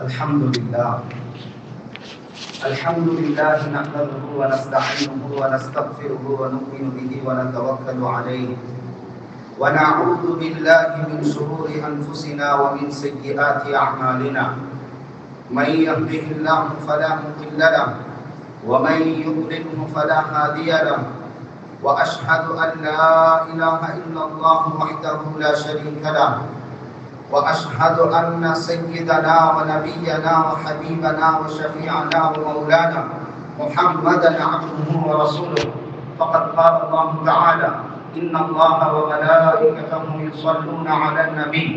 الحمد لله نحمده ونستعينه ونستغفره ونؤمن به ونتوكل عليه ونعوذ بالله من شرور أنفسنا ومن سيئات أعمالنا من يهده الله فلا مضل له ومن يضلله فلا هادي له وأشهد أن لا إله إلا الله وحده لا شريك له وأشهد أن سيدنا ونبينا وحبيبنا وشفيعنا ومولانا محمدا عبده ورسوله فقد قال الله تعالى إن الله وملائكته يصلون على النبي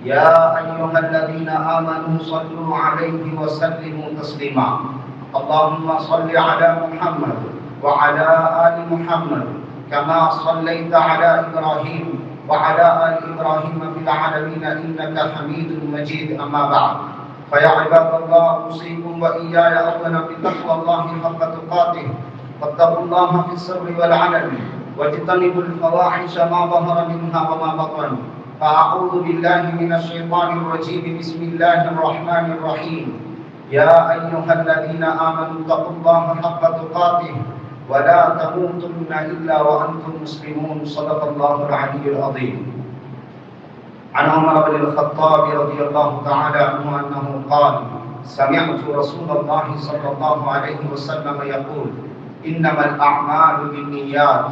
يا أيها الذين آمنوا صلوا عليه وسلموا تسليما اللهم صل على محمد وعلى آل محمد كما صليت على إبراهيم وعلى آل إبراهيم في العالمين إنك حميد مجيد أما بعد فيا عباد الله أوصيكم وإياي أولا بتقوى الله حق تقاته واتقوا الله في السر والعلن واجتنبوا الفواحش ما ظهر منها وما بطن فأعوذ بالله من الشيطان الرجيم بسم الله الرحمن الرحيم يا أيها الذين آمنوا اتقوا الله حق تقاته ولا تموتن إلا وأنتم مسلمون صدق الله العلي العظيم عن عمر بن الخطاب رضي الله تعالى عنه أنه قال سمعت رسول الله صلى الله عليه وسلم يقول إنما الأعمال بالنيات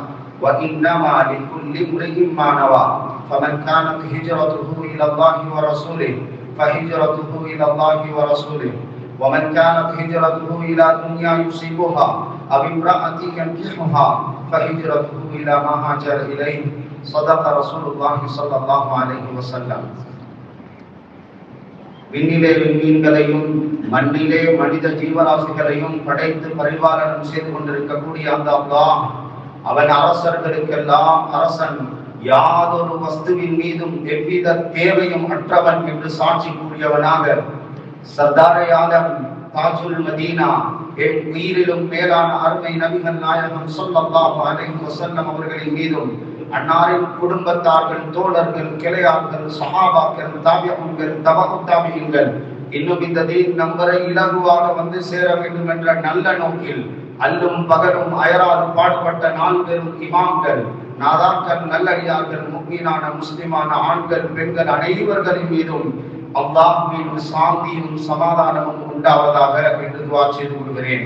وإنما لكل امرئ ما نوى فمن كانت هجرته إلى الله ورسوله فهجرته إلى الله ورسوله ومن كانت هجرته إلى دنيا يصيبها أو امرأة ينكحها فهجرته إلى ما هاجر إليه صدق رسول الله صلى الله عليه وسلم விண்ணிலே விண்மீன்களையும் மண்ணிலே மனித ஜீவராசிகளையும் படைத்து பரிபாலனம் செய்து கொண்டிருக்கக்கூடிய அந்த அல்லாஹ் அவன் அரசர்களுக்கெல்லாம் அரசன் யாதொரு வஸ்துவின் மீதும் எவ்வித தேவையும் அற்றவன் என்று சாட்சி கூறியவனாக சர்தாரே ஆலம் தாஜுல் மதீனா என் உயிரிலும் மேலான அருமை நபிகள் நாயகம் ஸல்லல்லாஹு அலைஹி வஸல்லம் அவர்களின் மீதும் அன்னாரின் குடும்பத்தார்கள் தோழர்கள் கிளையார்கள் சஹாபாக்கள் தாபிஊன்கள் தபஉ தாபிஈன்கள் இன்னும் இந்த தீன் நம்பரை இலகுவாக வந்து சேர வேண்டும் என்ற நல்ல நோக்கில் அல்லும் பகலும் அயராது பாடுபட்ட நால்வரும் இமாம்கள் நாதாக்கள் நல்லடியார்கள் முக்மீனான முஸ்லிமான ஆண்கள் பெண்கள் அனைவர்களின் மீதும் அல்லாஹ்வின் சாந்தியும் சமாதானமும் உண்டாவதாக என்று துஆ செய்து கொள்கிறேன்.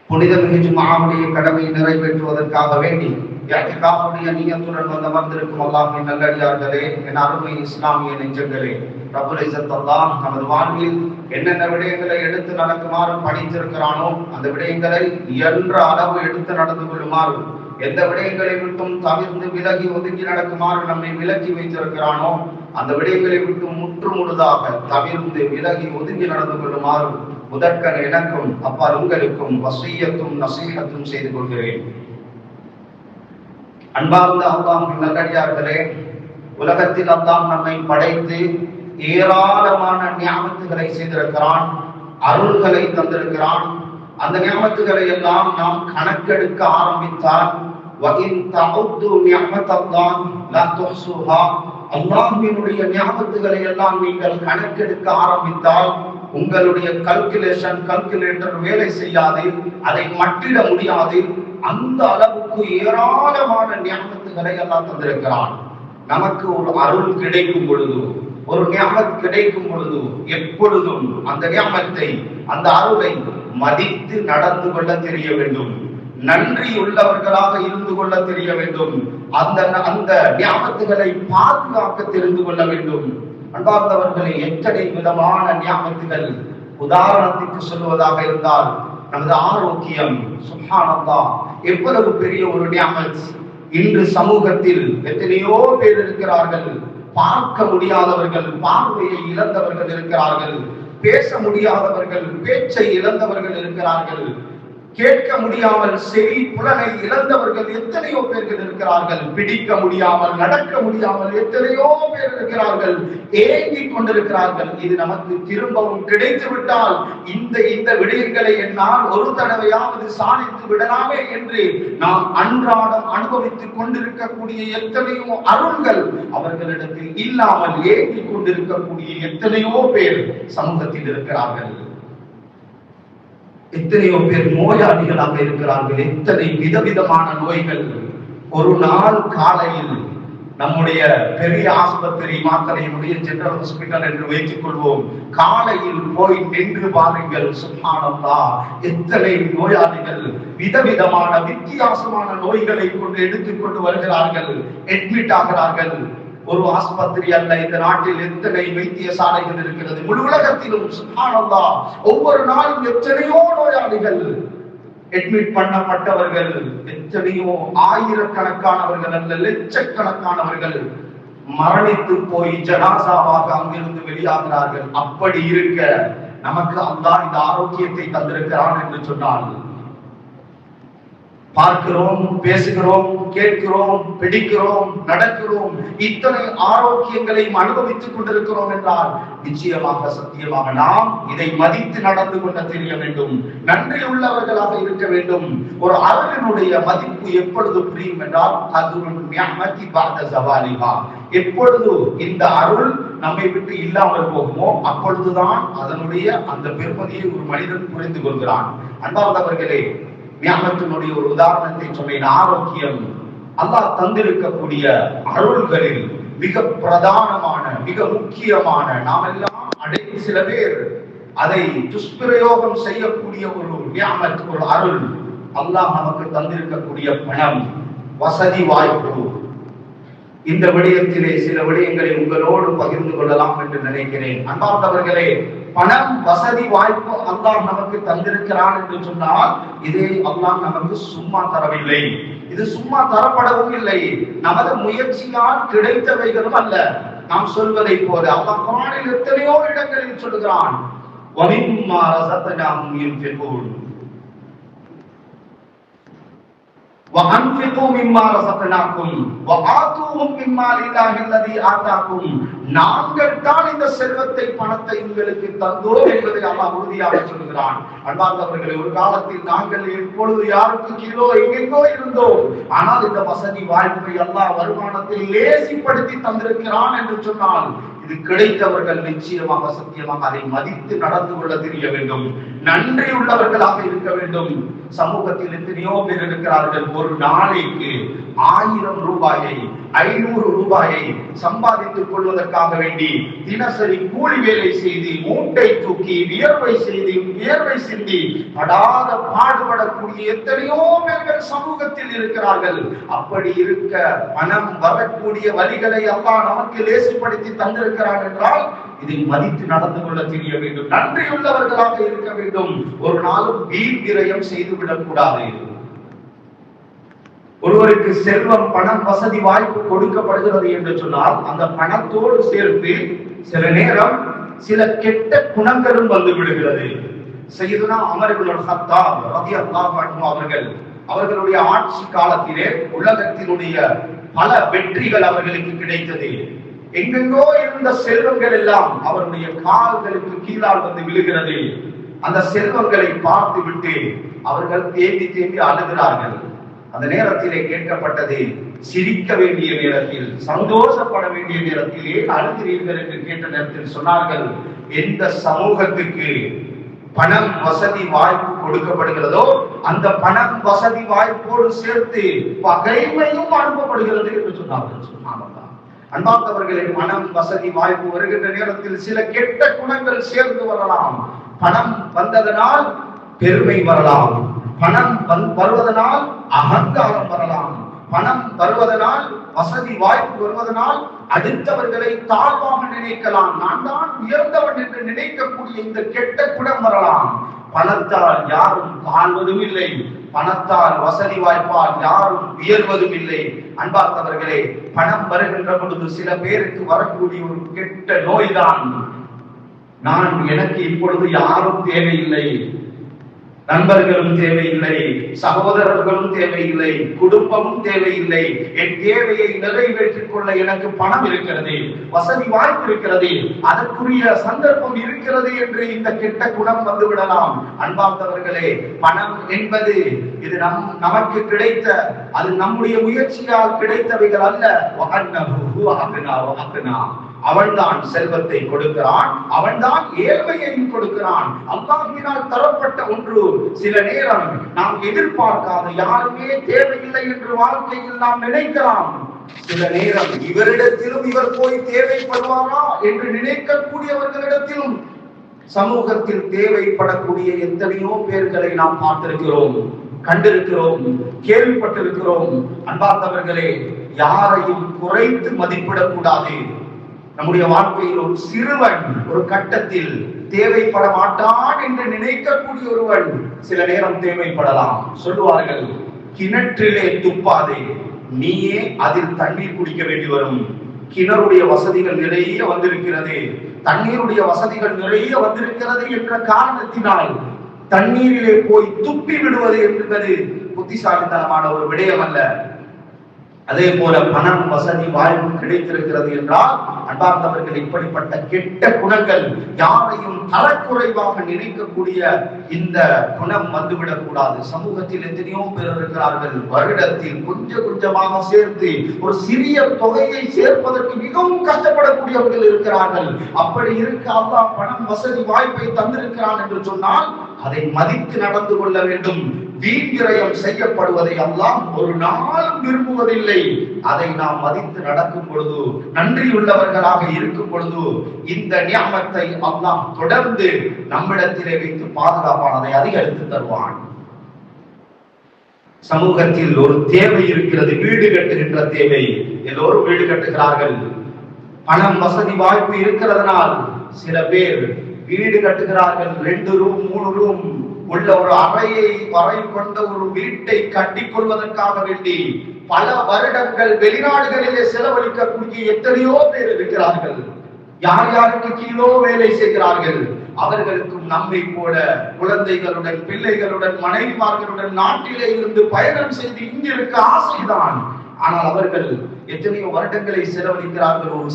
புனித ஜும்ஆவுடைய கடமையை நிறைவேற்றுவதற்காக வேண்டி இஅ்திகாஃபுடைய நியத்துடன் வந்து அமர்ந்திருக்கும் அல்லாஹ்வின் நல்லடியார்களே, என் அருமை இஸ்லாமிய நெஞ்சங்களே, ரப்புல் இஸ்ஸத் அல்லாஹ் நமது வாழ்வில் என்னென்ன விடயங்களை எடுத்து நடக்குமாறு பணித்திருக்கிறானோ அந்த விடயங்களை இயன்ற அளவு எடுத்து நடந்து கொள்ளுமாறு, எந்த விடயங்களை விட்டும் தவிர்த்து விலகி ஒதுங்கி நடக்குமாறு நம்மை விலக்கி வைத்திருக்கிறானோ அந்த விடயங்களை விட்டு முற்று முழுதாக தவிர்த்து விலகி ஒதுங்கி நடந்து கொள்ளுமாறு முதற்கன் எனக்கும் அப்பால் உங்களுக்கும் வசியத்தும் நசீஹத்தும் செய்து கொள்கிறேன். அன்பார்ந்த அல்லாஹ்வின் நல்லடியார்களே, உலகத்தில் அல்லாஹ் நம்மை படைத்து ஏராளமான நியாமத்துகளை செய்திருக்கிறான், அருள்களை தந்திருக்கிறான். அந்த நியாமத்துகளை எல்லாம் நாம் கணக்கெடுக்க ஆரம்பித்தால் அல்லாஹ்வினுடைய நியாமத்துகளை எல்லாம் நீங்கள் கணக்கெடுக்க ஆரம்பித்தால் உங்களுடைய கால்குலேட்டர் வேலை செய்யாது, அதை மட்டிட முடியாது. அந்த அளவுக்கு ஏராளமான நியாமத்துகளை எல்லாம் தந்திருக்கிறான். நமக்கு ஒரு அருள் கிடைக்கும் பொழுது, ஒரு நியாமத் கிடைக்கும் பொழுது எப்பொழுதும் அந்த நியாமத்தை அந்த அருளை மதித்து நடந்து கொள்ள தெரிய வேண்டும், நன்றி உள்ளவர்களாக இருந்து கொள்ள தெரிய வேண்டும், அந்த நியாமத்துகளை பாதுகாக்க தெரிந்து கொள்ள வேண்டும். அன்பார்ந்தவர்களே, எத்தனை விதமான நியாமத்துகள். உதாரணத்துக்கு சொல்வதாக இருந்தால் நமது ஆரோக்கியம், சுப்ஹானல்லாஹ், எவ்வளவு பெரிய ஒரு நியாமத். இன்று சமூகத்தில் எத்தனையோ பேர் இருக்கிறார்கள், பார்க்க முடியாதவர்கள், பார்வையை இழந்தவர்கள் இருக்கிறார்கள், பேச முடியாதவர்கள், பேச்சை இழந்தவர்கள் இருக்கிறார்கள். கேட்க முடியாமல் செவி புலனை இழந்தவர்கள் எத்தனையோ பேர்கள் இருக்கிறார்கள். பிடிக்க முடியாமல் நடக்க முடியாமல் எத்தனையோ பேர் இருக்கிறார்கள், ஏங்கிக் கொண்டிருக்கிறார்கள். இது நமக்கு திரும்பவும் கிடைத்து விட்டால் இந்த விடயங்களை என்னால் ஒரு தடவையாவது சாதித்து விடலாமே என்று நாம் அன்றாடம் அனுபவித்துக் கொண்டிருக்கக்கூடிய எத்தனையோ அருள்கள் அவர்களிடத்தில் இல்லாமல் ஏங்கிக் கொண்டிருக்கக்கூடிய எத்தனையோ பேர் சமூகத்தில் இருக்கிறார்கள். எத்தனையோ பேர் நோயாளிகளாக இருக்கிறார்கள். எத்தனை விதவிதமான நோய்கள். ஒரு நாள் காலையில் நம்முடைய பெரிய ஆஸ்பத்திரி மாத்தளையினுடைய ஜெனரல் ஹாஸ்பிட்டல் என்று வைத்துக் கொள்வோம், காலையில் போய் நின்று பாருங்கள், சுப்ஹானல்லாஹ், எத்தனை நோயாளிகள் விதவிதமான வித்தியாசமான நோய்களை கொண்டு எடுத்துக்கொண்டு வருகிறார்கள், அட்மிட் ஆகிறார்கள். ஒரு ஆஸ்பத்திரி அல்ல, இந்த நாட்டில் எத்தனை வைத்தியசாலைகள் இருக்கிறது, முழு உலகத்திலும் சுப்ஹானல்லாஹ் ஒவ்வொரு நாளும் எத்தனையோ நோயாளிகள் அட்மிட் பண்ணப்பட்டவர்கள், எத்தனையோ ஆயிரக்கணக்கானவர்கள் அல்ல லட்சக்கணக்கானவர்கள் மரணித்து போய் ஜனாசாவாக அங்கிருந்து வெளியாகிறார்கள். அப்படி இருக்க நமக்கு அல்லாஹ் இந்த ஆரோக்கியத்தை தந்திருக்கிறான் என்று சொன்னால் பார்க்கிறோம், பேசுகிறோம், கேட்கிறோம், பிடிக்கிறோம், நடக்கிறோம், இத்தனை ஆரோக்கியங்களை அனுபவித்துக் கொண்டிருக்கிறோம் என்றால் நிச்சயமாக சத்தியமாக நாம் இதை மதித்து நடந்து கொள்ள தெரிய வேண்டும், நன்றி உள்ளவர்களாக இருக்க வேண்டும். ஒரு அருளினுடைய மதிப்பு எப்பொழுது புரியும் என்றால் எப்பொழுது இந்த அருள் நம்மை விட்டு இல்லாமல் போகுமோ அப்பொழுதுதான் அதனுடைய அந்த பெருமதியை ஒரு மனிதன் புரிந்து கொள்கிறான். அன்பார்ந்தவர்களே, நியாமத்தினுடைய ஒரு உதாரணத்தை சொன்னேன். ஆரோக்கியம் அல்லாஹ் தந்திருக்கக்கூடிய அருள்களில் மிக பிரதானமான மிக முக்கியமான, நாம் எல்லாம் அடைந்து சில பேர் அதை துஷ்பிரயோகம் செய்யக்கூடிய ஒரு நியாமத், ஒரு அருள் அல்லாஹ் நமக்கு தந்திருக்கக்கூடிய பணம், வசதி, வாய்ப்பு. இந்த விடயத்திலே சில விடயங்களை உங்களோடு பகிர்ந்து கொள்ளலாம் என்று நினைக்கிறேன். அன்பார்ந்தவர்களே, பணம், வசதி, வாய்ப்பு அல்லாஹ் நமக்கு தந்திருக்கிறான் என்று சொன்னால் இதை அல்லாஹ் நமக்கு சும்மா தரவில்லை. இது சும்மா தரப்படவும் இல்லை, நமது முயற்சியால் கிடைத்தவைகளும் அல்ல. நாம் சொல்வதை போல அல்லாஹ் குர்ஆனில் எத்தனையோ இடங்களில் சொல்கிறான், வமிம்மா ரஸக்னாஹும் யுன்ஃபிகூன் وَأَنْفِقُوا مِمَّا رَزَقْنَاكُمْ وَآتُوهُمْ مِمَّا لِلَّهِ الَّذِي آتَاكُمْ. நாங்கள் தான் இந்த செல்வத்தை, பணத்தை உங்களுக்கு தந்தோம் என்பதை அல்லாஹ் உறுதியாக சொல்கிறான். அன்பார்ந்தவர்களே, ஒரு காலத்தில் நாங்கள் எப்பொழுது யாருக்கு கீழோ எங்கெங்கோ இருந்தோம். ஆனால் இந்த வசதி வாய்ப்பை அல்லாஹ் வருமானத்தை லேசிப்படுத்தி தந்திருக்கிறான் என்று சொன்னால் இது கிடைத்தவர்கள் நிச்சயமாக சத்தியமாக அதை மதித்து நடந்து கொள்ள தெரிய வேண்டும், நன்றி உள்ளவர்களாக இருக்க வேண்டும். சமூகத்தில் எத்தனையோ பேர் இருக்கிறார்கள், ஒரு நாளைக்கு 1000 ரூபாயை 500 ரூபாயை சம்பாதித்துக் கொள்வதற்காக வேண்டி தினசரி கூலி வேலை செய்து மூட்டை தூக்கி வியர்வை சிந்தி படாத பாடுபடக்கூடிய எத்தனையோ பேர்கள் சமூகத்தில் இருக்கிறார்கள். அப்படி இருக்க பணம் வரக்கூடிய வழிகளை அல்லாஹ் நமக்கு லேசிப்படுத்தி தந்திருக்கிறார் என்றால் இதை மதித்து நடந்து கொள்ள தெரிய வேண்டும், நன்றி உள்ளவர்களாக இருக்க வேண்டும். ஒரு நாளும் வீண் விரயம் செய்துவிடக் கூடாது. ஒருவருக்கு செல்வம், பணம், வசதி, வாய்ப்பு கொடுக்கப்படுகிறது என்று சொன்னால் அந்த பணத்தோடு சேர்த்து சில நேரம் சில கெட்ட குணங்களும் வந்து விடுகிறது. சய்யிதுனா உமர் இப்னு கத்தாப் ரலியல்லாஹு அன்ஹு அவர்களுடைய ஆட்சி காலத்திலே உலகத்தினுடைய பல வெற்றிகள் அவர்களுக்கு கிடைத்தது. எங்கெங்கோ இருந்த செல்வங்கள் எல்லாம் அவருடைய கால்களுக்கு கீழால் வந்து விழுகிறது. அந்த செல்வங்களை பார்த்து விட்டு அவர்கள் தேம்பி தேம்பி அழுகிறார்கள். அந்த நேரத்திலே கேட்கப்பட்டது, சிரிக்க வேண்டிய நேரத்தில், சந்தோஷப்பட வேண்டிய நேரத்தில் ஏன் அழுகிறீர்கள் என்று கேட்ட நேரத்தில் சொன்னார்கள், எந்த சமூகத்துக்கு பணம், வசதி, வாய்ப்பு கொடுக்கப்படுகிறதோ அந்த பணம், வசதி, வாய்ப்போடு சேர்த்து பகைமையும் அனுப்பப்படுகிறது என்று சொன்னார்கள். அன்பார்ந்தவர்களே, பணம், வசதி, வாய்ப்பு வருகின்ற நேரத்தில் சில கெட்ட குணங்கள் சேர்ந்து வரலாம். பணம் வந்ததனால் பெருமை வரலாம், பணம் வருவதனால் அகங்காரம் வரலாம், பணம் வருவதனால், வசதி வாய்ப்பு வருவதனால் அடுத்தவர்களை தாழ்வாக நினைக்கலாம், நான் தான் உயர்ந்தவன் என்று நினைக்கக்கூடிய இந்த கெட்ட குணம் வரலாம். பணத்தால் யாரும் தாழ்வதும் இல்லை, பணத்தால் வசதி வாய்ப்பால் யாரும் உயர்வதும் இல்லை. அன்பார்ந்தவர்களே, பணம் வருகின்ற பொழுது சில பேருக்கு வரக்கூடிய ஒரு கெட்ட நோய்தான், எனக்கு இப்பொழுது யாரும் தேவையில்லை, நண்பர்களும் தேவையில்லை, சகோதரர்களும் தேவையில்லை, குடும்பமும் தேவையில்லை. என் தேவையை நிறைவேற்றிக் கொள்ள எனக்கு பணம் இருக்கிறது, வசதி வாய்ப்பு இருக்கிறது, அதற்குரிய சந்தர்ப்பம் இருக்கிறது என்று இந்த கெட்ட குணம் வந்துவிடலாம். அன்பார்ந்தவர்களே, பணம் என்பது இது நமக்கு கிடைத்த, அது நம்முடைய முயற்சியால் கிடைத்தவைகள் அல்ல. அவன்தான் செல்வத்தை கொடுக்கிறான், அவன்தான் ஏழ்மையையும் கொடுக்கிறான். அல்லாஹ்வினால் தரப்பட்ட ஒன்று. சில நேரம் நாம் எதிர்பார்க்காத, யாருமே தேவையில்லை என்று வாழ்க்கையில் நாம் நினைக்கலாம். சில நேரம் இவரிடத்திலும் இவர் போய் தேவைப்படுவாரா என்று நினைக்கக்கூடியவர்களிடத்திலும் சமூகத்தில் தேவைப்படக்கூடிய எத்தனையோ பேர்களை நாம் பார்த்திருக்கிறோம், கண்டிருக்கிறோம், கேள்விப்பட்டிருக்கிறோம். அன்பார்ந்தவர்களே, யாரையும் குறைத்து மதிப்பிடக்கூடாது. நம்முடைய வாழ்க்கையில் ஒரு சிறுவன் ஒரு கட்டத்தில் தேவைப்பட மாட்டான் என்று நினைக்கக்கூடிய ஒருவன் சில நேரம் தேவைப்படலாம். சொல்லுவார்கள், கிணற்றிலே துப்பாதே, நீயே அதில் தண்ணீர் குடிக்க வேண்டி வரும். கிணறுடைய வசதிகள் நிறைய வந்திருக்கிறது, தண்ணீருடைய வசதிகள் நிறைய வந்திருக்கிறது என்ற காரணத்தினால் தண்ணீரிலே போய் துப்பி விடுவது என்பது புத்திசாலித்தனமான ஒரு விடயம் அல்ல. அதே போல பணம், வசதி, வாய்ப்பு கிடைத்திருக்கிறது என்றால் அன்பார்ந்தவர்கள், இப்படிப்பட்ட கெட்ட குணங்கள், யாரையும் தரக்குறைவாக நினைக்கக்கூடிய இந்த குணம் வந்துவிடக் கூடாது. சமூகத்தில் எத்தனையோ பேர் இருக்கிறார்கள், வருடத்தில் கொஞ்சம் கொஞ்சமாக சேர்த்து ஒரு சிறிய தொகையை சேர்ப்பதற்கு மிகவும் கஷ்டப்படக்கூடியவர்கள் இருக்கிறார்கள். அப்படி இருக்க அல்லாஹ் பணம், வசதி, வாய்ப்பை தந்திருக்கிறான் என்று சொன்னால் அதை மதித்து நடந்து கொள்ள வேண்டும். வீண்விரயம் செய்யப்படுவதை அல்லாஹ் ஒரு நாளும் விரும்புவதில்லை. அதை நாம் மதித்து நடக்கும் பொழுது, நன்றியுள்ளவர்களாக இருக்கும் பொழுது, இந்த நியமத்தை அல்லாஹ் தொடர்ந்து நம்மிடத்திலே வைத்து பாதுகாப்பானதை அதிகரித்து தருவான். சமூகத்தில் ஒரு தேவை இருக்கிறது, வீடு கட்டுகின்ற தேவை. எல்லோரும் வீடு கட்டுகிறார்கள். பணம், வசதி, வாய்ப்பு இருக்கிறதுனால் சில பேர் வீடு கட்டுகிறார்கள். 2 ரூம் 3 ரூம் உள்ள ஒரு அறை கொண்ட ஒரு வீட்டை கட்டிக் கொள்வதற்காக வேண்டி பல வருடங்கள் வெளிநாடுகளிலே செலவழிக்கக்கூடிய எத்தனையோ பேர் இருக்கிறார்கள். யார் யாருக்கு கீழோ வேலை செய்கிறார்கள். அவர்களுக்கும் நம்மை போல குழந்தைகளுடன், பிள்ளைகளுடன், மனைவிமார்களுடன் நாட்டிலே இருந்து பயணம் செய்து இங்கிருக்க ஆசைதான். ஆனால் அவர்கள் எத்தனையோ வருடங்களை செலவழிக்கிறார்கள் ஒரு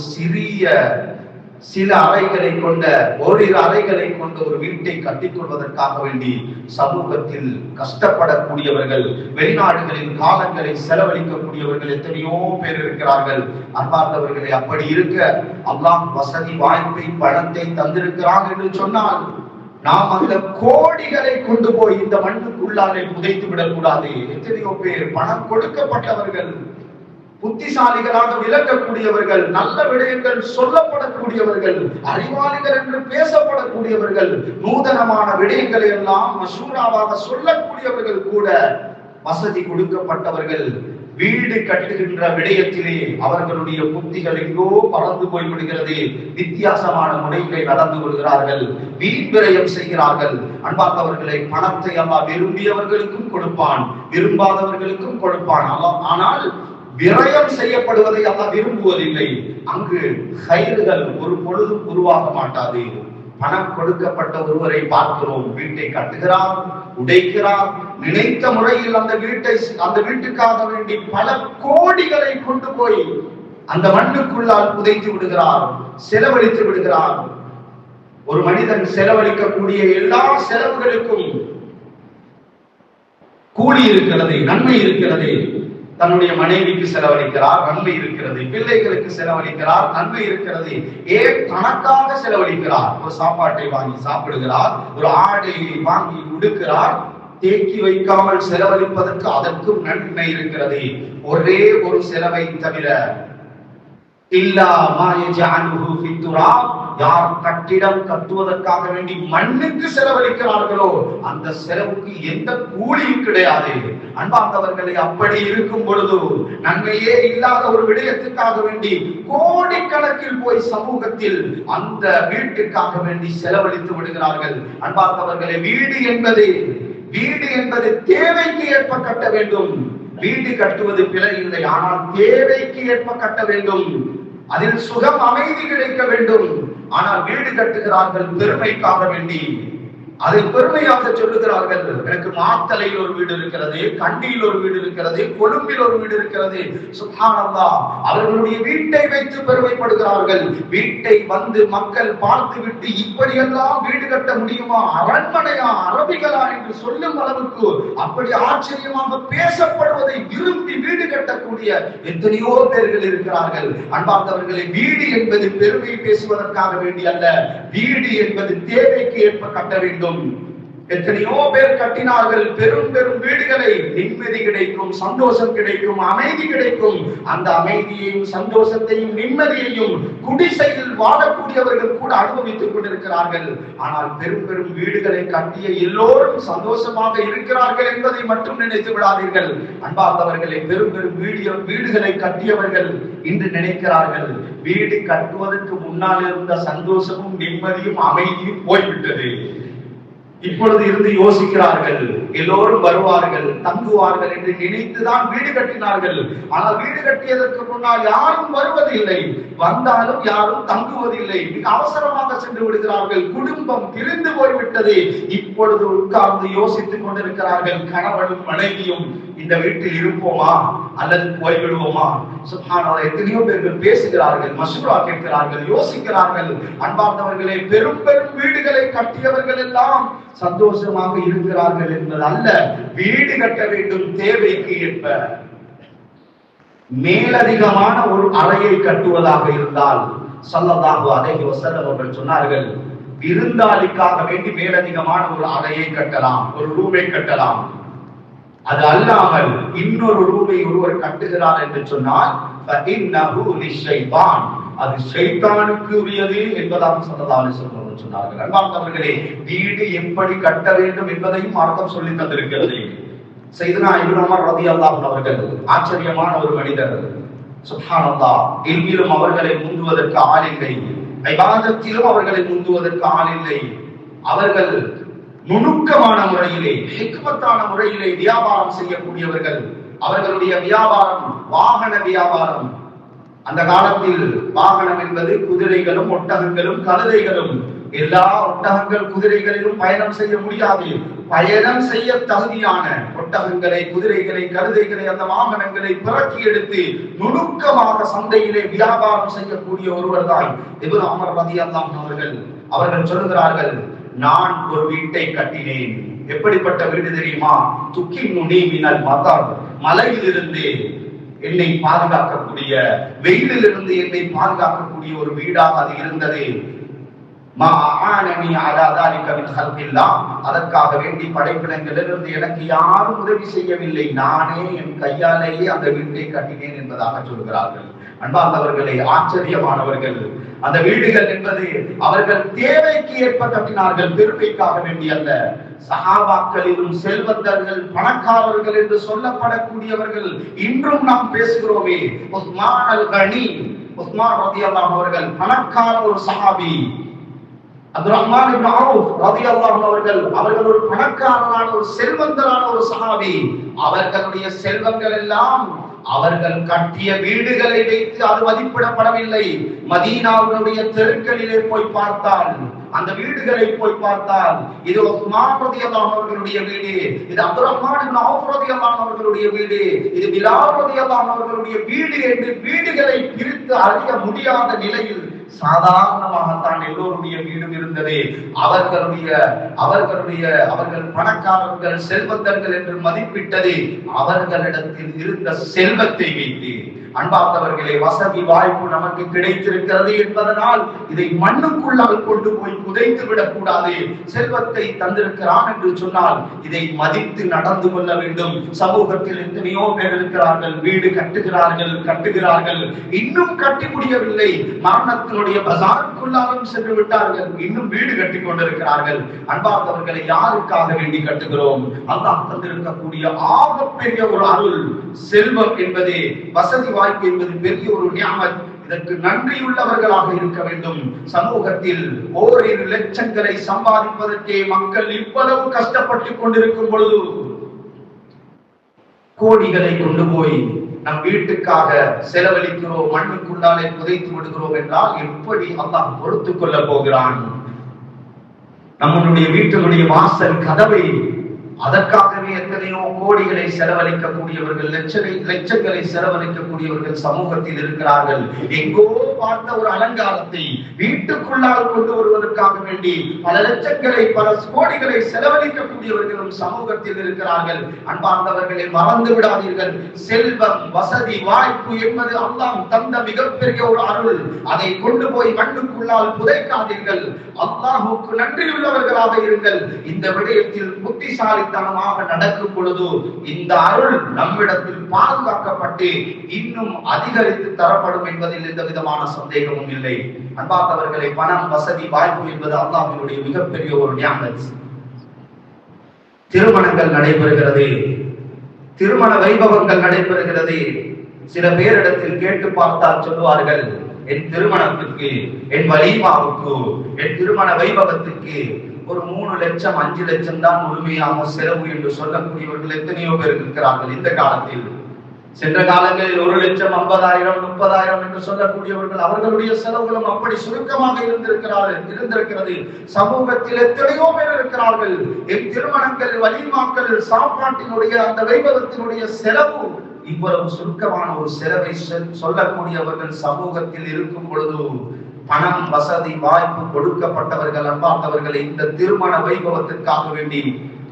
சில அறைகளை கொண்ட, ஓரிரு அறைகளை கொண்ட ஒரு வீட்டை கட்டிக்கொள்வதற்காக வேண்டி. சமூகத்தில் கஷ்டப்படக்கூடியவர்கள், வெளிநாடுகளில் காலங்களை செலவழிக்கக்கூடியவர்கள் எத்தனையோ பேர் இருக்கிறார்கள். அன்பார்ந்தவர்களை, அப்படி இருக்க அல்லாஹ் வசதி, வாய்ப்பை, பணத்தை தந்திருக்கிறான் என்று சொன்னால் நாம் அந்த கோடிகளை கொண்டு போய் இந்த மண்ணுக்குள்ளாலே புதைத்து விடக்கூடாது. எத்தனையோ பேர் பணம் கொடுக்கப்பட்டவர்கள், புத்திசாலிகளாக விளங்கக்கூடியவர்கள், நல்ல விடயங்கள் சொல்லப்படக்கூடியவர்கள், அறிவாளிகள் என்று பேசப்படக்கூடியவர்கள், நூதனமான விடயங்களை எல்லாம் மசூராவாக சொல்லக்கூடியவர்கள் கூட வசதி கொடுக்கப்பட்டவர்கள் வீடு கட்டுகின்ற விடயத்திலே அவர்களுடைய புத்திகள் எங்கோ பறந்து போய்விடுகிறது. வித்தியாசமான முறைகளை நடந்து கொள்கிறார்கள், வீண் விரயம் செய்கிறார்கள். அன்பார்ந்தவர்களை, பணத்தை அல்லாஹ் விரும்பியவர்களுக்கும் கொடுப்பான், விரும்பாதவர்களுக்கும் கொடுப்பான். ஆனால் விரயம் செய்யப்படுவதை அல்லாஹ் விரும்புவதில்லை. அங்கு ஹைர்கள் ஒரு பொழுதும் உருவாக மாட்டாது. பணம் கொடுக்கப்பட்ட ஒருவரை பார்க்கிறோம், வீட்டை கட்டுகிறார், உடைக்கிறார், நினைத்த முறையில் அந்த வீட்டுக்காக வேண்டி பல கோடிகளை கொண்டு போய் அந்த மண்ணுக்குள்ளால் புதைத்து விடுகிறார், செலவழித்து விடுகிறார். ஒரு மனிதன் செலவழிக்கக்கூடிய எல்லா செலவுகளுக்கும் கூலி இருக்கிறது, நன்மை இருக்கிறது. தன்னுடைய மனைவிக்கு செலவழிக்கிறார், நன்மை இருக்கிறது. பிள்ளைகளுக்கு செலவழிக்கிறார், நன்மை இருக்கிறது. ஏன் தனக்காக செலவழிக்கிறார்? ஒரு சாப்பாட்டை வாங்கி சாப்பிடுகிறார், ஒரு ஆடை வாங்கி உடுக்கிறார். தேக்கி வைக்காமல் செலவழிப்பதற்கு அதற்கும் நன்மை இருக்கிறது. ஒரே ஒரு செலவை தவிர, இல்லா மா யஜஅலுஹு ஃபித்துராப், யார் கட்டிடம் கட்டுவதற்காக வேண்டி மண்ணுக்கு செலவழிக்கிறார்களோ அந்த செலவுக்கு எந்த கூலியும் கிடையாது. அன்பார்ந்தவர்களை, அப்படி இருக்கும் பொழுது நன்மையே இல்லாத ஒரு விடயத்துக்காக வேண்டி கோடிக்கணக்கில் போய் சமூகத்தில் அந்த வீட்டுக்காக வேண்டி செலவழித்து விடுகிறார்கள். அன்பார்ந்தவர்களை, வீடு என்பது தேவைக்கு ஏற்ப கட்ட வேண்டும். வீடு கட்டுவது பிழை இல்லை, ஆனால் தேவைக்கு ஏற்ப கட்ட வேண்டும். அதில் சுகம், அமைதி கிடைக்க வேண்டும். ஆனால் வீடு கட்டுகிறார்கள் பெருமைக்காக வேண்டி. அதை பெருமையாக சொல்லுகிறார்கள். எனக்கு மாத்தலையில் ஒரு வீடு இருக்கிறது, கண்டியில் ஒரு வீடு இருக்கிறது, கொழும்பில் ஒரு வீடு இருக்கிறது. சுப்ஹானல்லாஹ், அவர்களுடைய வீட்டை வைத்து பெருமைப்படுகிறார்கள். வீட்டை வந்து மக்கள் பார்த்து விட்டு இப்படியெல்லாம் வீடு கட்ட முடியுமா, அரண்மனையா, அரபிகளா என்று சொல்லும் அளவுக்கு அப்படி ஆச்சரியமாக பேசப்படுவதை விரும்பி வீடு கட்டக்கூடிய எத்தனையோ பேர்கள் இருக்கிறார்கள். அன்பார்ந்தவர்களே, வீடு என்பது பெருமை பேசுவதற்காக வேண்டி அல்ல, வீடு என்பது தேவைக்கு ஏற்ப கட்ட வேண்டும். எத்தனையோ பேர் கட்டினார்கள் பெரும் பெரும் வீடுகளை. நிம்மதி கிடைக்கும், சந்தோஷம் கிடைக்கும், அமைதி கிடைக்கும். அந்த அமைதியையும் சந்தோஷத்தையும் நிம்மதியையும் குடிசையில் வாழக்கூடியவர்கள் கூட அனுபவித்துக் கொண்டிருக்கிறார்கள். ஆனால் பெரும் பெரும் வீடுகளை கட்டிய எல்லோரும் சந்தோஷமாக இருக்கிறார்கள் என்பதை மட்டும் நினைத்து விடாதீர்கள். அன்பார்ந்தவர்களை, பெரும் பெரும் வீடுகளை கட்டியவர்கள் இன்று நினைக்கிறார்கள் வீடு கட்டுவதற்கு முன்னால் இருந்த சந்தோஷமும் நிம்மதியும் அமைதியும் போய்விட்டது. இப்பொழுது இருந்து யோசிக்கிறார்கள், எல்லோரும் வருவார்கள், தங்குவார்கள் என்று நினைத்துதான் வீடு கட்டினார்கள். ஆனால் வீடு கட்டியதற்கு முன்னால் யாரும் வருவதில்லை, வந்தாலும் யாரும் தங்குவதில்லை. மிக அவசரமாக சென்று விடுகிறார்கள். குடும்பம் பிரிந்து போய்விட்டது. இப்பொழுது உட்கார்ந்து யோசித்துக் கொண்டிருக்கிறார்கள், கணவனும் மனைவியும் இந்த வீட்டில் இருப்போமா அல்லது போய்விடுவோமா. சுப்ஹானல்லாஹ், எத்தனையோ பேர்கள் பேசுகிறார்கள், மசூரா கேட்கிறார்கள், யோசிக்கிறார்கள். அன்பார்ந்தவர்களே, பெரும் பெரும் வீடுகளை கட்டியவர்கள் எல்லாம் சந்தோஷமாக இருக்கிறார்கள் என்பது அல்ல. வீடு கட்ட வேண்டும் தேவைக்கு ஏற்ப. மேலதிகமான ஒரு அறையை கட்டுவதாக இருந்தால் ஸல்லல்லாஹு அலைஹி வஸல்லம் அவர்கள் சொன்னார்கள், விருந்தாளிக்காக வேண்டி மேலதிகமான ஒரு அறையை கட்டலாம், ஒரு ரூமை கட்டலாம். அது அல்லாமல் இன்னொரு ரூமை ஒருவர் கட்டுகிறார் என்று சொன்னால் அது ஷைத்தானுக்கு உரியது என்பதாக ஸல்லல்லாஹு அலைஹி வஸல்லம் சொன்னார்கள். அன்பார்ந்தவர்களே, வீடு எப்படி கட்ட வேண்டும் என்பதையும் மார்க்கம் சொல்லி தந்திருக்கிறது. சையதுனா இப்னு உமர் ரலியல்லாஹு அன்ஹு அவர்கள் ஆச்சரியமான ஒரு மனிதர். சுப்ஹானல்லாஹ், இல்மிலும் அவர்களை முந்துவதற்கு ஆள் இல்லை, இபாதத்திலும் அவர்களை முந்துவதற்கு ஆள் இல்லை. அவர்கள் நுணுக்கமான முறையிலே, ஹிக்மத்தான முறையிலே வியாபாரம் செய்யக்கூடியவர்கள். அவர்களுடைய வியாபாரம் வாகன வியாபாரம். அந்த காலத்தில் வாகனம் என்பது குதிரைகளும் ஒட்டகங்களும் கழுதைகளும். எல்லா ஒட்டகங்கள் குதிரைகளிலும் பயணம் செய்ய முடியாது. பயணம் செய்ய தகுதியான ஒட்டகங்களை, குதிரைகளை, கழுதைகளை, அந்த வாகனங்களை பிறக்கி எடுத்து நுணுக்கமாக சந்தையிலே வியாபாரம் செய்யக்கூடிய ஒருவர் தான் இப்னு உமர் ரலியல்லாஹு அன்ஹு அவர்கள். அவர்கள் சொல்கிறார்கள், நான் ஒரு வீட்டை கட்டினேன். எப்படிப்பட்ட வீடு தெரியுமா? துக்கின்னுனி மினல் மதர், மலையிலிருந்து என்னை பாதுகாக்கக்கூடிய, வெயிலிலிருந்து என்னை பாதுகாக்கக்கூடிய ஒரு வீடாக அது இருந்தது. அதற்காக வேண்டி படைப்பினங்களிலிருந்து எனக்கு யாரும் உதவி செய்யவில்லை, நானே என் கையாலேயே அந்த வீட்டை கட்டினேன் என்பதாக சொல்கிறார்கள். அன்பார்ந்தவர்களே, ஆச்சரியமானவர்கள். அந்த வீடுகள் என்பது அவர்கள் தேவைக்கு ஏற்ப கட்டினார்கள், பெருமைக்காக வேண்டி அல்ல. சஹாபாக்களிலும் செல்வந்தர்கள், பணக்காரர்கள் என்று சொல்லப்படக்கூடியவர்கள் இன்றும் நாம் பேசுகிறோமே. உஸ்மான் அல் கனி, உஸ்மான் ரலியல்லாஹு அன்ஹு அவர்கள் பணக்கார ஒரு சஹாபி. அப்துர்ரஹ்மான் இப்னு அவுஃப் ரலியல்லாஹு அன்ஹு அவர்கள் ஒரு பணக்காரரான ஒரு செல்வந்தரான ஒரு சஹாபி. அவர்களுடைய செல்வங்கள் எல்லாம் அவர்கள் கட்டிய வீடுகளை வைத்து அது மதிப்பிடப்படவில்லை. மதீனாவுடைய தெருக்களிலே போய் பார்த்தால், அந்த வீடுகளை போய் பார்த்தால், இது உஸ்மான் ரலியல்லாஹு அன்ஹு அவர்களுடைய வீடு, இது அப்துர்ரஹ்மான் இப்னு அவுஃப் ரலியல்லாஹு அன்ஹு அவர்களுடைய வீடு, இது பிலால் ரலியல்லாஹு அன்ஹு அவர்களுடைய வீடு என்று வீடுகளை பிரித்து அறிய முடியாத நிலையில் சாதாரணமாகத்தான் எல்லோருடைய வீடும் இருந்தது. அவர்கள் பணக்காரர்கள், செல்வந்தர்கள் என்று மதிப்பிட்டது அவர்களிடத்தில் இருந்த செல்வத்தை வைத்து. அன்பார்ந்தவர்களே, வசதி வாய்ப்பு நமக்கு கிடைத்திருக்கிறது என்பதனால் இதை மண்ணுக்குள்ளால் கொண்டு போய் புதைத்து விடக்கூடாது. செல்வத்தை தந்திருக்கிறான் என்று சொன்னால் இதை மதித்து நடந்து கொள்ள வேண்டும். சமூகத்தில் எத்தனையோ பேர் இருக்கிறார்கள், வீடு கட்டுகிறார்கள், இன்னும் கட்டி முடியவில்லை. மரணத்தினுடைய பஜாருக்குள்ளாலும் சென்று விட்டார்கள், இன்னும் வீடு கட்டி கொண்டிருக்கிறார்கள். அன்பார்ந்தவர்களை, யாருக்காக வேண்டி கட்டுகிறோம்? அல்லாஹ் தந்திருக்கக்கூடிய ஆகப்பெரிய ஒரு அருள் செல்வம் என்பது, வசதி வாய்ப்பு என்பது பெரிய ஒரு நியாமத். இதற்கு நன்றியுள்ளவர்களாக இருக்க வேண்டும். சமூகத்தில் ஓரிரு லட்சங்களை சம்பாதிப்பதற்கே மக்கள் இவ்வளவு கஷ்டப்பட்டுக் கொண்டிருக்கும் பொழுது கோடிகளை கொண்டு போய் நம் வீட்டுக்காக செலவழிக்கிறோம், மண்ணுக்குள்ளாலே புதைத்து விடுகிறோம் என்றால் எப்படி அல்லாஹ் பொறுத்துக் கொள்ள போகிறான்? நம்முடைய வீட்டினுடைய வாசல் கதவை அதற்காகவே எத்தனையோ கோடிகளை செலவழிக்கக்கூடியவர்கள், லட்சங்களை செலவழிக்கக்கூடியவர்கள் சமூகத்தில் இருக்கிறார்கள். எங்கோ பார்த்த ஒரு அலங்காரத்தை வீட்டுக்குள்ளால் கொண்டு வருவதற்காக வேண்டி பல லட்சங்களை பல கோடிகளை செலவழிக்கக்கூடியவர்களும் சமூகத்தில் இருக்கிறார்கள். அன்பார்ந்தவர்களை மறந்து விடாதீர்கள். செல்வம், வசதி, வாய்ப்பு என்பது அல்லாஹ் தந்த மிகப்பெரிய ஒரு அருள். அதை கொண்டு போய் மண்ணுக்குள்ளால் புதைக்காதீர்கள். அல்லாஹ்வுக்கு நன்றி உள்ளவர்களாக இருங்கள். இந்த விடயத்தில் புத்திசாலித்தனமாக நடக்கும் பொழுது இந்த அருள் நம்மிடத்தில் பாதுகாக்கப்பட்டு இன்னும் அதிகரித்து தரப்படும் என்பதில் எந்த விதமான சந்தேகமும் இல்லை. அன்பார்ந்தவர்களை, பணம், வசதி, வாய்ப்பு என்பது அல்லாஹ்வினுடைய மிகப்பெரிய ஒரு நியாமத். திருமணங்கள் நடைபெறுகிறது, திருமண வைபவங்கள் நடைபெறுகிறது. சில பேரிடத்தில் கேட்டு பார்த்தால் சொல்லுவார்கள், என் திருமணத்துக்கு, என் வலிமாவுக்கு, என் திருமண வைபவத்துக்கு ஒரு 3 லட்சம் 5 லட்சம் தான் முழுமையாக செலவு என்று சொல்லக்கூடியவர்கள் எத்தனையோ பேர் இருக்கிறார்கள் இந்த காலத்தில். சென்ற காலங்களில் 1 லட்சம் 50,000 30,000 என்று சொல்லக்கூடியவர்கள், அவர்களுடைய செலவுகளும் அப்படி சுருக்கமாக இருந்திருக்கிறது. சமூகத்தில் எத்தனையோ பேர் இருக்கிறார்கள். என் திருமணங்கள், வலிமாக்கள், சாப்பாட்டினுடைய அந்த வைபவத்தினுடைய செலவு இவ்வளவு சுருக்கமான ஒரு செலவை சொல்லக்கூடியவர்கள் சமூகத்தில் இருக்கும் பொழுது, பணம், வசதி, வாய்ப்பு கொடுக்கப்பட்டவர்கள், அன்பார்ந்தவர்களை, இந்த திருமண வைபவத்திற்காக வேண்டி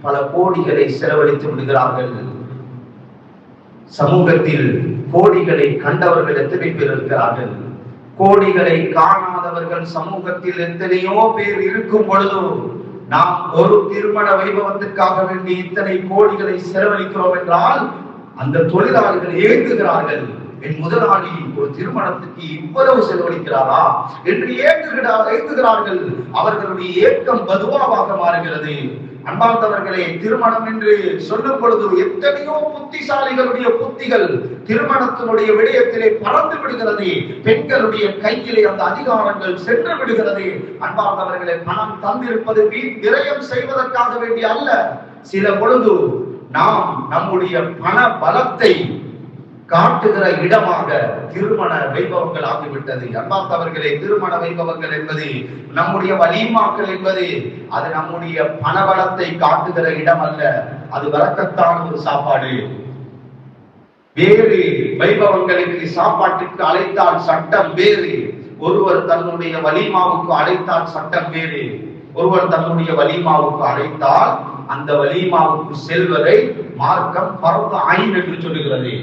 பல கோடிகளை செலவழித்து விடுகிறார்கள். சமூகத்தில் கோடிகளை கண்டவர்கள் எத்தனை பேர் இருக்கிறார்கள்? கோடிகளை காணாதவர்கள் சமூகத்தில் எத்தனையோ பேர் இருக்கும் பொழுது, நாம் ஒரு திருமண வைபவத்திற்காக வேண்டி இத்தனை கோடிகளை செலவழிக்கிறோம் என்றால் அந்த தொழிலாளர்கள் ஏங்குகிறார்கள். என் முதலாளி ஒரு திருமணத்துக்கு இவ்வளவு செலவழிக்கிறாரா என்று ஏங்குகிறார்கள். அவர்களுடைய ஏக்கம் பதுவாவாக மாறுகிறது. அன்பார்ந்தவர்களே, திருமணம் என்று சொல்லும் பொழுது எத்தனையோ புத்திசாலிகளுடைய புத்திகள் திருமணத்தினுடைய விடயத்திலே பறந்து விடுகிறது. பெண்களுடைய கையிலே அந்த அதிகாரங்கள் சென்று விடுகிறது. அன்பார்ந்தவர்களே, பணம் தந்திருப்பது விரயம் செய்வதற்காக வேண்டிய அல்ல. சில பொழுது நாம் நம்முடைய பண பலத்தை காட்டுகிற இடமாக திருமண வைபவங்கள் ஆகிவிட்டது. அன்பார்ந்தவர்களே, திருமண வைபவங்கள் என்பது, நம்முடைய வலிமாக்கள் என்பது, அது நம்முடைய பணபலத்தை காட்டுகிற இடம் அல்ல. அது வரக்கத்தான ஒரு சாப்பாடு. வேறு வைபவங்களுக்கு சாப்பாட்டுக்கு அழைத்தால் சட்டம் வேறு. ஒருவர் தன்னுடைய வலிமாவுக்கு அழைத்தால் சட்டம் வேறு. ஒருவர் தன்னுடைய வலிமாவுக்கு அழைத்தால் அந்த வலிமாவுக்கு செல்வதை மார்க்கம் ஃபர்து ஐன் என்று சொல்லுகிறது.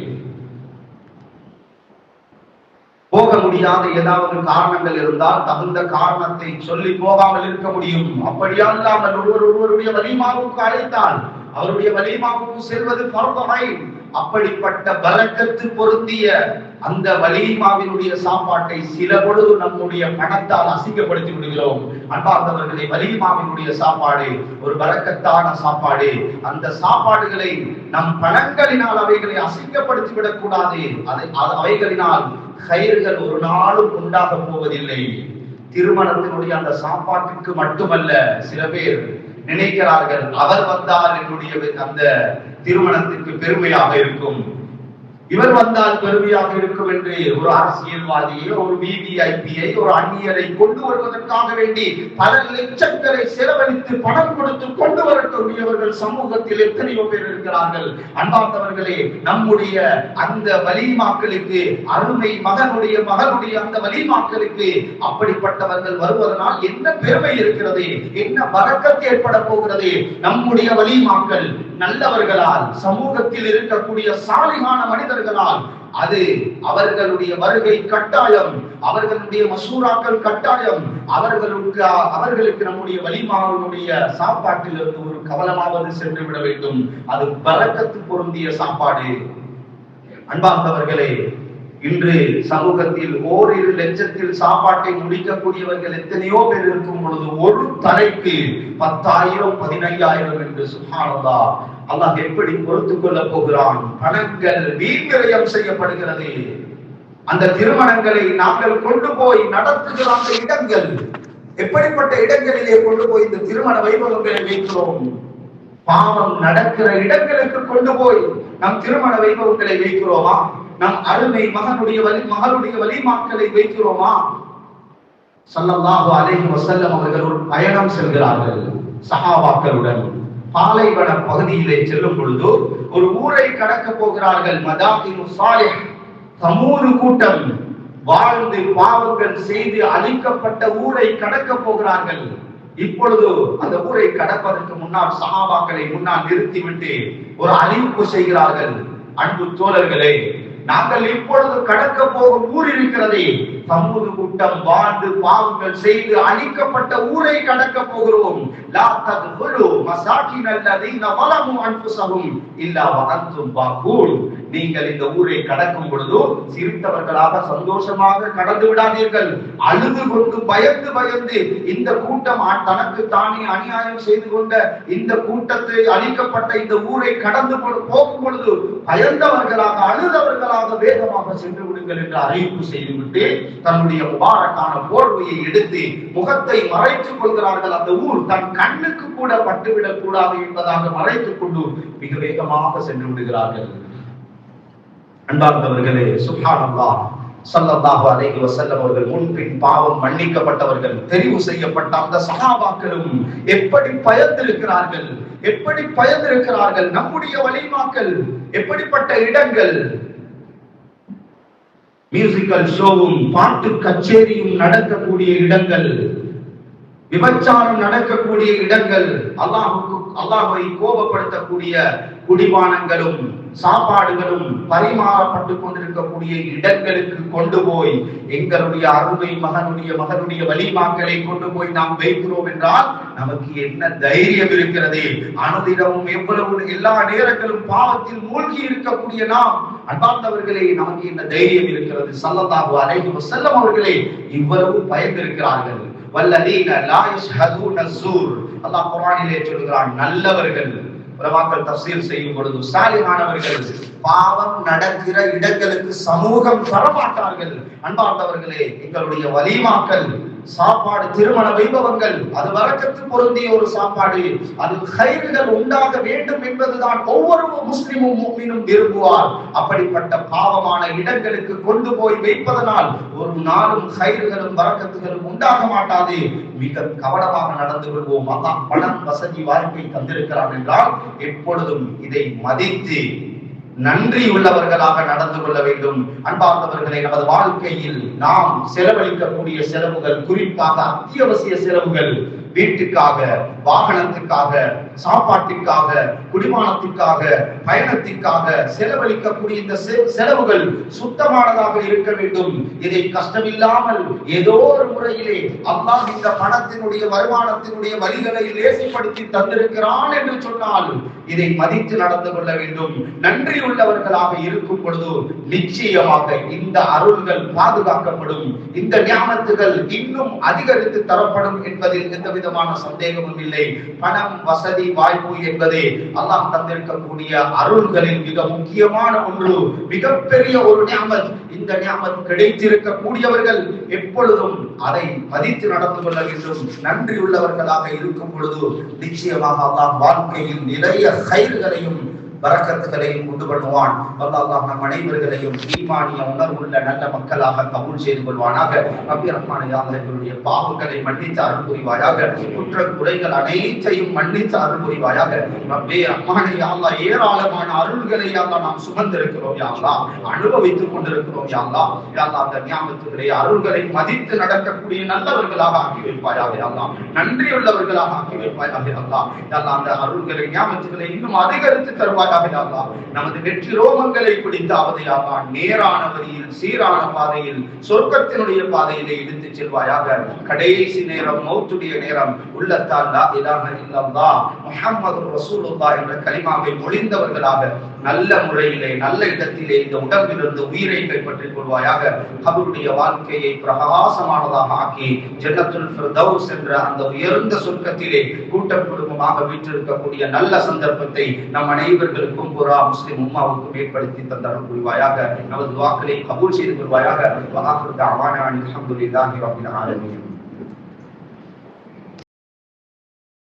போக முடியாத ஏதாவது காரணங்கள் இருந்தால் தகுந்த காரணத்தை சொல்லி போகாமல் இருக்க முடியும். அப்படியா இல்லாமல் ஒருவருடைய வலிமாவுக்கு அழைத்தால் அவருடைய வலிமாவுக்கு செல்வது ஃபர்து ஐன். அப்படிப்பட்ட பரக்கத்து பொருந்திய அந்த வலிமாவினுடைய சாப்பாட்டை சில பொழுது நம்முடைய பணத்தால் அசிங்கப்படுத்தி விடுகிறோம். அன்பார்ந்தவர்களை, வலிமாவினுடைய சாப்பாடு ஒரு பரக்கத்தான சாப்பாடு. அந்த சாப்பாடுகளை நம் பணங்களினால் அவைகளை அசிங்கப்படுத்தி விடக் கூடாது. அவைகளினால் கயிறுகள் ஒரு நாளும் உண்டாக போவதில்லை. திருமணத்தினுடைய அந்த சாப்பாட்டுக்கு மட்டுமல்ல, சில பேர் நினைக்கிறார்கள், அவர் வந்தால் என்னுடைய அந்த திருமணத்திற்கு பெருமையாக இருக்கும், இவர் வந்தால் பெருமையாக இருக்கும் என்று ஒரு அரசியல்வாதியை, ஒரு விவிஐபியை, ஒரு அந்நியரை கொண்டு வருவதற்காக வேண்டி பல லட்சங்களை செலவழித்து பணம் கொடுத்து கொண்டு வரக்கூடியவர்கள் சமூகத்தில் எத்தனையோ பேர் இருக்கிறார்கள். அன்பார்ந்தவர்களே, நம்முடைய அந்த வலிமாக்களுக்கு, அருமை மகனுடைய அந்த வலிமாக்களுக்கு அப்படிப்பட்டவர்கள் வருவதனால் என்ன பெருமை இருக்கிறது, என்ன பரக்கத் ஏற்பட போகிறது? நம்முடைய வலிமாக்கள் நல்லவர்களால், சமூகத்தில் இருக்கக்கூடிய சாலிகான மனிதர்களால், அது அவர்களுடைய வருகை கட்டாயம், அவர்களுடைய மசூராக்கள் கட்டாயம். அவர்களுக்கு நம்முடைய வலிமாவினுடைய சாப்பாட்டிலிருந்து ஒரு கவலமாவது சென்று விட வேண்டும். அது பரக்கத்து பொருந்திய சாப்பாடு. அன்பார்ந்தவர்களே, இன்று சமூகத்தில் 1 லட்சத்தில் சாப்பாட்டை முடிக்கக்கூடியவர்கள் எத்தனையோ பேர் இருக்கும் பொழுது ஒரு தலைக்கு 10,000 15,000 என்று சுப்ஹானல்லாஹ், அல்லாஹ் எப்படி பொறுத்துக் கொள்ள போகிறான்? பணங்கள் வீண் விரயம் செய்யப்படுகிறது. அந்த திருமணங்களை நாங்கள் கொண்டு போய் நடத்துகிற அந்த இடங்கள், எப்படிப்பட்ட இடங்களிலே கொண்டு போய் இந்த திருமண வைபவங்களை வைக்கிறோம்? பாவம் நடக்கிற இடங்களுக்கு கொண்டு போய் நம் திருமண வைபவங்களை வைக்கிறோமா? நம் அருமை மகனுடைய வலிமாக்களை வைக்கிறோமா? ஸல்லல்லாஹு அலைஹி வஸல்லம் அவர்கள் ஒரு பயணம் செல்கிறார்கள். சஹாபாக்களுடன் பாலைவன பகுதியிலே செல்லும் பொழுது ஒரு ஊரை கடக்க போகிறார்கள். மதாயினு சாலிஹ், சமூது கூட்டம் வாழ்ந்து பாவங்கள் செய்து அழிக்கப்பட்ட ஊரை கடக்க போகிறார்கள். இப்பொழுது அந்த ஊரை கடப்பதற்கு முன்னால் சஹாபாக்களை முன்னால் நிறுத்திவிட்டு ஒரு அறிவிப்பு செய்கிறார்கள். அன்பு தோழர்களே, நாங்கள் இப்பொழுது கடக்க போகும் ஊர் இருக்கிறதே, சமூது கூட்டம் வாழ்ந்து பாவங்கள் செய்து அழிக்கப்பட்ட ஊரை கடக்க போகிறோம். லா தத்குலு மசாகினல் லதீன வலமு அன்ஃபுஸஹும் இல்லா வஅன்தும் பாகூல். நீங்கள் இந்த ஊரை கடக்கும் பொழுது சிரித்தவர்களாக சந்தோஷமாக கடந்து விடாதீர்கள். அழுது கொண்டு பயந்து பயந்து இந்த கூட்டம் தனக்கு தானே அநியாயம் செய்து கொண்ட இந்த கூட்டத்தை அழிக்கப்பட்ட இந்த ஊரை கடந்து போகும் பொழுது பயந்தவர்களாக அழுதவர்களாக வேகமாக சென்று விடுங்கள் என்று அறிவிப்பு செய்துவிட்டு தன்னுடைய முபாரக்கான போர்வையை எடுத்து முகத்தை மறைத்துக் கொள்கிறார்கள். அந்த ஊர் தன் கண்ணுக்கு கூட பட்டுவிடக் கூடாது என்பதாக மறைத்துக் கொண்டு மிக வேகமாக சென்று விடுகிறார்கள். அன்பார்ந்தவர்களே, சுப்ஹானல்லாஹ், ஸல்லல்லாஹு அலைஹி வஸல்லம் அவர்கள் முன்பின் பாவம் மன்னிக்கப்பட்டவர்கள், தெரிவு செய்யப்பட்ட அந்த சஹாபாக்களும் எப்படி பயந்திருக்கிறார்கள், எப்படி பயந்திருக்கிறார்கள். நம்முடைய வலிமாக்கள் எப்படிப்பட்ட இடங்கள், மியூசிக்கல் ஷோவும் பாட்டு கச்சேரியும் நடக்கக்கூடிய இடங்கள், விபச்சாரம் நடக்கக்கூடிய இடங்கள், அல்லாஹ்வை கோபப்படுத்தக்கூடிய குடிபானங்களும் சாப்பாடுகளும் பரிமாறப்பட்டு கொண்டிருக்கக்கூடிய இடங்களுக்கு கொண்டு போய் எங்களுடைய அருமை மகனுடைய வலிமாக்களை கொண்டு போய் நாம் வைக்கிறோம் என்றால் நமக்கு என்ன தைரியம் இருக்கிறது? அனுதினமும் எவ்வளவு எல்லா நேரங்களும் பாவத்தில் மூழ்கி இருக்கக்கூடிய நாம், அன்பார்ந்தவர்களே, நமக்கு என்ன தைரியம் இருக்கிறது? ஸல்லல்லாஹு அலைஹி வஸல்லம் அவர்களே இவ்வளவு பயந்திருக்கிறார்கள். வல்லதீன லா யஷ்ஹதூன ஸூர், அல்லாஹ் குர்ஆனிலே சொல்கிறான், நல்லவர்கள், உலமாக்கள் தஃசீர் செய்யும் பொழுது சாலிஹானவர்கள் பாவம் நடக்கிற இடங்களுக்கு சமூகம் தரமாட்டார்கள். அன்பார்ந்தவர்களே, எங்களுடைய வலிமாக்கள் சாப்பாடு, திருமண வைபவங்கள், அது வரக்கத்து பொருந்திய ஒரு சாப்பாடு, அது கைர்கள் உண்டாக வேண்டும் என்பதுதான் ஒவ்வொரு முஸ்லிமும் முஃமினும் விரும்புவார். அப்படிப்பட்ட பாவமான இடங்களுக்கு கொண்டு போய் வைப்பதனால் ஒரு நாளும் கைர்களும் வரக்கத்துகளும் உண்டாக மாட்டாது. மிக கவனமாக நடந்து கொள்வோம். அல்லாஹ் பணம் வசதி வாய்ப்பை தந்திருக்கிறான் என்றால் எப்பொழுதும் இதை மதித்து நன்றி உள்ளவர்களாக நடந்து கொள்ள வேண்டும். அன்பார்ந்தவர்களை, நமது வாழ்க்கையில் நாம் செலவழிக்கக்கூடிய செலவுகள், குறிப்பாக அத்தியாவசிய செலவுகள், வீட்டுக்காக, வாகனத்துக்காக, சாப்பாட்டிற்காக, குடிமானத்திற்காக, பயணத்திற்காக செலவழிக்கக்கூடிய இந்த செலவுகள் சுத்தமானதாக இருக்க வேண்டும். இதை கஷ்டமில்லாமல் ஏதோ ஒரு முறையிலே அல்லாஹ் இந்த பணத்தினுடைய வருமானத்தினுடைய வழிகளை லேசிப்படுத்தி தந்திருக்கிறான் என்று சொன்னால் இதை மதித்து நடந்து கொள்ள வேண்டும். நன்றி உள்ளவர்களாக இருக்கும் பொழுது நிச்சயமாக இந்த அருள்கள் பாதுகாக்கப்படும், இந்த ஞானத்துகள் இன்னும் அதிகரித்து தரப்படும் என்பதில் எந்த விதமான சந்தேகமும் இல்லை. பணம், வசதி, வாய்ப்பு என்பதே அல்லாஹ் தந்திருக்கக்கூடிய அருள்களில் மிக முக்கியமான ஒன்று, மிகப்பெரிய ஒரு நியாமத். இந்த நியாமத் கிடைத்திருக்கக்கூடியவர்கள் எப்பொழுதும் அதை மதித்து நடந்து கொள்ள வேண்டும். நன்றி உள்ளவர்களாக இருக்கும் பொழுது நிச்சயமாக அல்லாஹ் வாழ்க்கையில் நிறைய கைர்களையும் பரக்கத்துகளையும் கொண்டு பண்ணுவான். அல்லாஹ் நம் அனைவர்களையும் ஈமானிய உணர்வுள்ள நல்ல மக்களாக கபூல் செய்து கொள்வானாக. ரப்பி ரஹ்மானே, யா அல்லாஹ், எங்களுடைய பாவங்களை மன்னித்து அருள் புரிவாயாக. குற்ற குறைகள் அனைத்தையும் மன்னித்து அருள் புரிவாயாக. ரப்பி ரஹ்மானே, யா அல்லாஹ், ஏராளமான அருள்களை யா அல்லாஹ் நாம் சுமந்திருக்கிறோம், யா அல்லாஹ், அனுபவித்துக் கொண்டிருக்கிறோம், யா அல்லாஹ். யா அல்லாஹ், அந்த நியாமத்துகளை, அருள்களை மதித்து நடக்கக்கூடிய நல்லவர்களாக ஆக்கி வைப்பாயாக, யா அல்லாஹ். நன்றி உள்ளவர்களாக ஆக்கி வைப்பாயாக, யா அல்லாஹ். யா அல்லாஹ், அந்த அருள்களை, நியாமத்துகளை இன்னும் அதிகரித்து தருவாய். நமது வெற்றி ரோமங்களை பிடித்தாவது நேரான வழியில், சீரான பாதையில், சொர்க்கத்தினுடைய பாதையிலே எடுத்து செல்வாயாக. கடைசி நேரம், மௌத்துடைய நேரம், உள்ளத்தால் லா இலாஹ இல்லல்லாஹ் முஹம்மதுர் ரசூலுல்லாஹ் என்ற கலிமாவை மொழிந்தவர்களாக நல்ல முறையிலே, நல்ல இடத்திலே இந்த உடம்பிலிருந்து உயிரை கைப்பற்றிக் கொள்வாயாக. கபருடைய வாழ்க்கையை பிரகாசமானதாக ஆக்கி ஜன்னத்துல் ஃபிர்தௌஸ் என்ற அந்த உயர்ந்த சொர்க்கத்திலே கூட்ட குடும்பமாக வீற்றிருக்கக்கூடிய நல்ல சந்தர்ப்பத்தை நம் அனைவர்களுக்கும் புரா முஸ்லிம் உம்மாவுக்கும் ஏற்படுத்தி தந்தரும் புரிவாயாக. நமது துஆக்களை கபூல் செய்து கொள்வாயாக. வஆகிரு தஅவானா அல்ஹம்துலில்லாஹி ரப்பில் ஆலமீன்.